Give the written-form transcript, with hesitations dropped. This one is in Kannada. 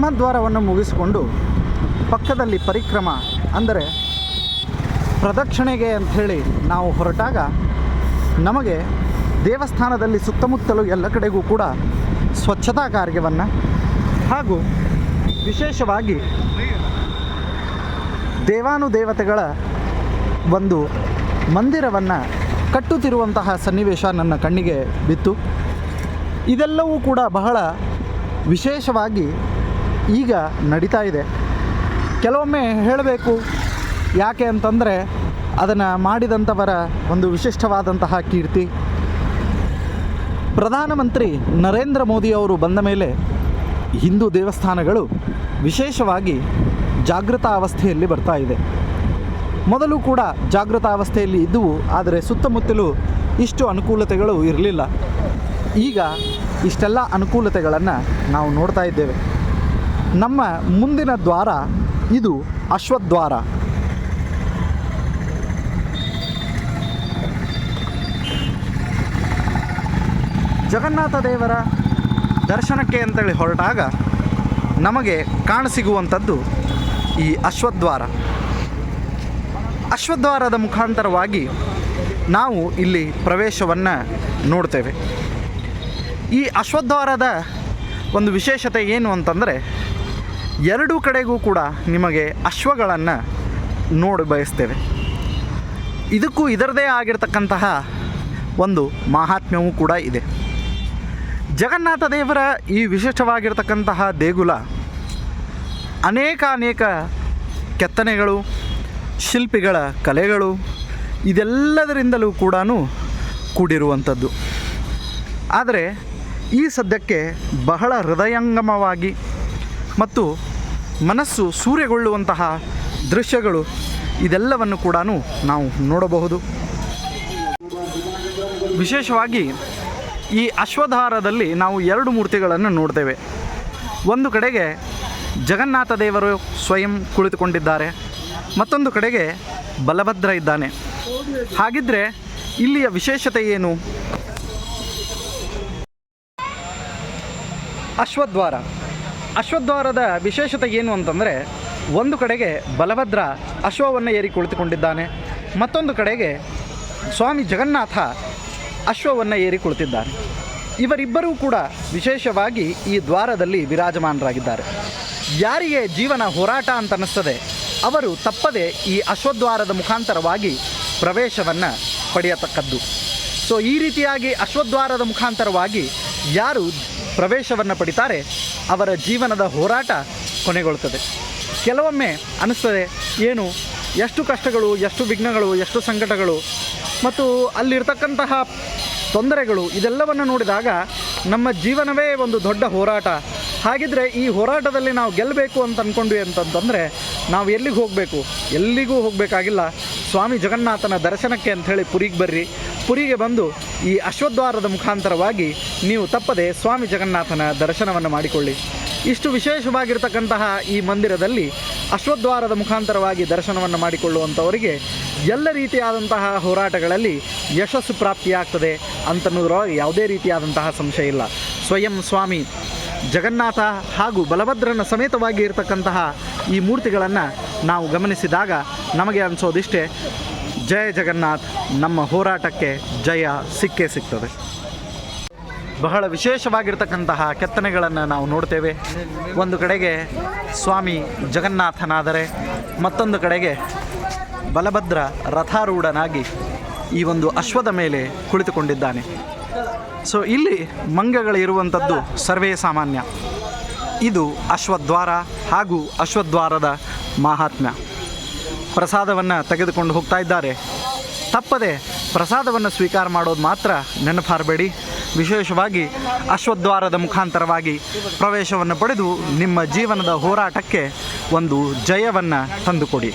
ಸಿಂಹದ್ವಾರವನ್ನು ಮುಗಿಸಿಕೊಂಡು ಪಕ್ಕದಲ್ಲಿ ಪರಿಕ್ರಮ ಅಂದರೆ ಪ್ರದಕ್ಷಿಣೆಗೆ ಅಂಥೇಳಿ ನಾವು ಹೊರಟಾಗ ನಮಗೆ ದೇವಸ್ಥಾನದಲ್ಲಿ ಸುತ್ತಮುತ್ತಲೂ ಎಲ್ಲ ಕಡೆಗೂ ಕೂಡ ಸ್ವಚ್ಛತಾ ಕಾರ್ಯವನ್ನು ಹಾಗೂ ವಿಶೇಷವಾಗಿ ದೇವಾನುದೇವತೆಗಳ ಒಂದು ಮಂದಿರವನ್ನು ಕಟ್ಟುತ್ತಿರುವಂತಹ ಸನ್ನಿವೇಶ ನನ್ನ ಕಣ್ಣಿಗೆ ಬಿತ್ತು. ಇದೆಲ್ಲವೂ ಕೂಡ ಬಹಳ ವಿಶೇಷವಾಗಿ ಈಗ ನಡೀತಾ ಇದೆ. ಕೆಲವೊಮ್ಮೆ ಹೇಳಬೇಕು, ಯಾಕೆ ಅಂತಂದರೆ ಅದನ್ನು ಮಾಡಿದಂಥವರ ಒಂದು ವಿಶಿಷ್ಟವಾದಂತಹ ಕೀರ್ತಿ. ಪ್ರಧಾನಮಂತ್ರಿ ನರೇಂದ್ರ ಮೋದಿಯವರು ಬಂದ ಮೇಲೆ ಹಿಂದೂ ದೇವಸ್ಥಾನಗಳು ವಿಶೇಷವಾಗಿ ಜಾಗೃತಾವಸ್ಥೆಯಲ್ಲಿ ಬರ್ತಾ ಇದೆ. ಮೊದಲು ಕೂಡ ಜಾಗೃತಾವಸ್ಥೆಯಲ್ಲಿ ಇದ್ದವು, ಆದರೆ ಸುತ್ತಮುತ್ತಲೂ ಇಷ್ಟು ಅನುಕೂಲತೆಗಳು ಇರಲಿಲ್ಲ. ಈಗ ಇಷ್ಟೆಲ್ಲ ಅನುಕೂಲತೆಗಳನ್ನು ನಾವು ನೋಡ್ತಾ ಇದ್ದೇವೆ. ನಮ್ಮ ಮುಂದಿನ ದ್ವಾರ ಇದು ಅಶ್ವದ್ವಾರ. ಜಗನ್ನಾಥ ದೇವರ ದರ್ಶನಕ್ಕೆ ಅಂತೇಳಿ ಹೊರಟಾಗ ನಮಗೆ ಕಾಣಸಿಗುವಂಥದ್ದು ಈ ಅಶ್ವದ್ವಾರ. ಅಶ್ವದ್ವಾರದ ಮುಖಾಂತರವಾಗಿ ನಾವು ಇಲ್ಲಿ ಪ್ರವೇಶವನ್ನು ನೋಡ್ತೇವೆ. ಈ ಅಶ್ವದ್ವಾರದ ಒಂದು ವಿಶೇಷತೆ ಏನು ಅಂತಂದರೆ, ಎರಡೂ ಕಡೆಗೂ ಕೂಡ ನಿಮಗೆ ಅಶ್ವಗಳನ್ನು ನೋಡಿ ಬಯಸ್ತೇವೆ. ಇದಕ್ಕೂ ಇದರದೇ ಆಗಿರತಕ್ಕಂತಹ ಒಂದು ಮಹಾತ್ಮ್ಯವೂ ಕೂಡ ಇದೆ. ಜಗನ್ನಾಥ ದೇವರ ಈ ವಿಶಿಷ್ಟವಾಗಿರ್ತಕ್ಕಂತಹ ದೇಗುಲ ಅನೇಕ ಕೆತ್ತನೆಗಳು, ಶಿಲ್ಪಿಗಳ ಕಲೆಗಳು ಇದೆಲ್ಲದರಿಂದಲೂ ಕೂಡ ಕೂಡಿರುವಂಥದ್ದು. ಆದರೆ ಈ ಸದ್ಯಕ್ಕೆ ಬಹಳ ಹೃದಯಂಗಮವಾಗಿ ಮತ್ತು ಮನಸ್ಸು ಸೂರೆಗೊಳ್ಳುವಂತಹ ದೃಶ್ಯಗಳು ಇದೆಲ್ಲವನ್ನು ಕೂಡ ನಾವು ನೋಡಬಹುದು. ವಿಶೇಷವಾಗಿ ಈ ಅಶ್ವದ್ವಾರದಲ್ಲಿ ನಾವು ಎರಡು ಮೂರ್ತಿಗಳನ್ನು ನೋಡ್ತೇವೆ. ಒಂದು ಕಡೆಗೆ ಜಗನ್ನಾಥ ದೇವರು ಸ್ವಯಂ ಕುಳಿತುಕೊಂಡಿದ್ದಾರೆ, ಮತ್ತೊಂದು ಕಡೆಗೆ ಬಲಭದ್ರ ಇದ್ದಾನೆ. ಹಾಗಿದ್ದರೆ ಇಲ್ಲಿಯ ವಿಶೇಷತೆ ಏನು? ಅಶ್ವದ್ವಾರದ ವಿಶೇಷತೆ ಏನು ಅಂತಂದರೆ, ಒಂದು ಕಡೆಗೆ ಬಲಭದ್ರ ಅಶ್ವವನ್ನು ಏರಿ ಕುಳಿತುಕೊಂಡಿದ್ದಾನೆ, ಮತ್ತೊಂದು ಕಡೆಗೆ ಸ್ವಾಮಿ ಜಗನ್ನಾಥ ಅಶ್ವವನ್ನು ಏರಿ ಕುಳಿತಿದ್ದಾನೆ. ಇವರಿಬ್ಬರೂ ಕೂಡ ವಿಶೇಷವಾಗಿ ಈ ದ್ವಾರದಲ್ಲಿ ವಿರಾಜಮಾನರಾಗಿದ್ದಾರೆ. ಯಾರಿಗೆ ಜೀವನ ಹೋರಾಟ ಅಂತ ಅನ್ನಿಸ್ತದೆ ಅವರು ತಪ್ಪದೆ ಈ ಅಶ್ವದ್ವಾರದ ಮುಖಾಂತರವಾಗಿ ಪ್ರವೇಶವನ್ನು ಪಡೆಯತಕ್ಕದ್ದು. ಸೊ ಈ ರೀತಿಯಾಗಿ ಅಶ್ವದ್ವಾರದ ಮುಖಾಂತರವಾಗಿ ಯಾರು ಪ್ರವೇಶವನ್ನು ಪಡಿತಾರೆ ಅವರ ಜೀವನದ ಹೋರಾಟ ಕೊನೆಗೊಳ್ಳುತ್ತದೆ. ಕೆಲವೊಮ್ಮೆ ಅನ್ನಿಸ್ತದೆ, ಏನು ಎಷ್ಟು ಕಷ್ಟಗಳು, ಎಷ್ಟು ವಿಘ್ನಗಳು, ಎಷ್ಟು ಸಂಕಟಗಳು ಮತ್ತು ಅಲ್ಲಿರ್ತಕ್ಕಂತಹ ತೊಂದರೆಗಳು ಇದೆಲ್ಲವನ್ನು ನೋಡಿದಾಗ ನಮ್ಮ ಜೀವನವೇ ಒಂದು ದೊಡ್ಡ ಹೋರಾಟ. ಹಾಗಿದ್ದರೆ ಈ ಹೋರಾಟದಲ್ಲಿ ನಾವು ಗೆಲ್ಲಬೇಕು ಅಂತ ಅಂದ್ಕೊಂಡ್ವಿ ಅಂತಂತಂದರೆ ನಾವು ಎಲ್ಲಿಗೆ ಹೋಗಬೇಕು? ಎಲ್ಲಿಗೂ ಹೋಗಬೇಕಾಗಿಲ್ಲ. ಸ್ವಾಮಿ ಜಗನ್ನಾಥನ ದರ್ಶನಕ್ಕೆ ಅಂಥೇಳಿ ಪುರಿಗೆ ಬರ್ರಿ. ಪುರಿಗೆ ಬಂದು ಈ ಅಶ್ವದ್ವಾರದ ಮುಖಾಂತರವಾಗಿ ನೀವು ತಪ್ಪದೆ ಸ್ವಾಮಿ ಜಗನ್ನಾಥನ ದರ್ಶನವನ್ನು ಮಾಡಿಕೊಳ್ಳಿ. ಇಷ್ಟು ವಿಶೇಷವಾಗಿರ್ತಕ್ಕಂತಹ ಈ ಮಂದಿರದಲ್ಲಿ ಅಶ್ವದ್ವಾರದ ಮುಖಾಂತರವಾಗಿ ದರ್ಶನವನ್ನು ಮಾಡಿಕೊಳ್ಳುವಂಥವರಿಗೆ ಎಲ್ಲ ರೀತಿಯಾದಂತಹ ಹೋರಾಟಗಳಲ್ಲಿ ಯಶಸ್ಸು ಪ್ರಾಪ್ತಿಯಾಗ್ತದೆ ಅಂತನ್ನೋದ್ರೊಳಗೆ ಯಾವುದೇ ರೀತಿಯಾದಂತಹ ಸಂಶಯ ಇಲ್ಲ. ಸ್ವಯಂ ಸ್ವಾಮಿ ಜಗನ್ನಾಥ ಹಾಗೂ ಬಲಭದ್ರನ ಸಮೇತವಾಗಿ ಇರತಕ್ಕಂತಹ ಈ ಮೂರ್ತಿಗಳನ್ನು ನಾವು ಗಮನಿಸಿದಾಗ ನಮಗೆ ಅನಿಸೋದಿಷ್ಟೇ, ಜಯ ಜಗನ್ನಾಥ್, ನಮ್ಮ ಹೋರಾಟಕ್ಕೆ ಜಯ ಸಿಕ್ಕೇ ಸಿಗ್ತದೆ. ಬಹಳ ವಿಶೇಷವಾಗಿರ್ತಕ್ಕಂತಹ ಕೆತ್ತನೆಗಳನ್ನು ನಾವು ನೋಡ್ತೇವೆ. ಒಂದು ಕಡೆಗೆ ಸ್ವಾಮಿ ಜಗನ್ನಾಥನಾದರೆ ಮತ್ತೊಂದು ಕಡೆಗೆ ಬಲಭದ್ರ ರಥಾರೂಢನಾಗಿ ಈ ಒಂದು ಅಶ್ವದ ಮೇಲೆ ಕುಳಿತುಕೊಂಡಿದ್ದಾನೆ. ಸೊ ಇಲ್ಲಿ ಮಂಗಗಳಿರುವಂಥದ್ದು ಸರ್ವೇ ಸಾಮಾನ್ಯ. ಇದು ಅಶ್ವದ್ವಾರ ಹಾಗೂ ಅಶ್ವದ್ವಾರದ ಮಹಾತ್ಮ್ಯ. ಪ್ರಸಾದವನ್ನು ತೆಗೆದುಕೊಂಡು ಹೋಗ್ತಾ ಇದ್ದಾರೆ. ತಪ್ಪದೆ ಪ್ರಸಾದವನ್ನು ಸ್ವೀಕಾರ ಮಾಡೋದು ಮಾತ್ರ ನೆನಪಾರಬೇಡಿ. ವಿಶೇಷವಾಗಿ ಅಶ್ವದ್ವಾರದ ಮುಖಾಂತರವಾಗಿ ಪ್ರವೇಶವನ್ನು ಪಡೆದು ನಿಮ್ಮ ಜೀವನದ ಹೋರಾಟಕ್ಕೆ ಒಂದು ಜಯವನ್ನು ತಂದುಕೊಡಿ.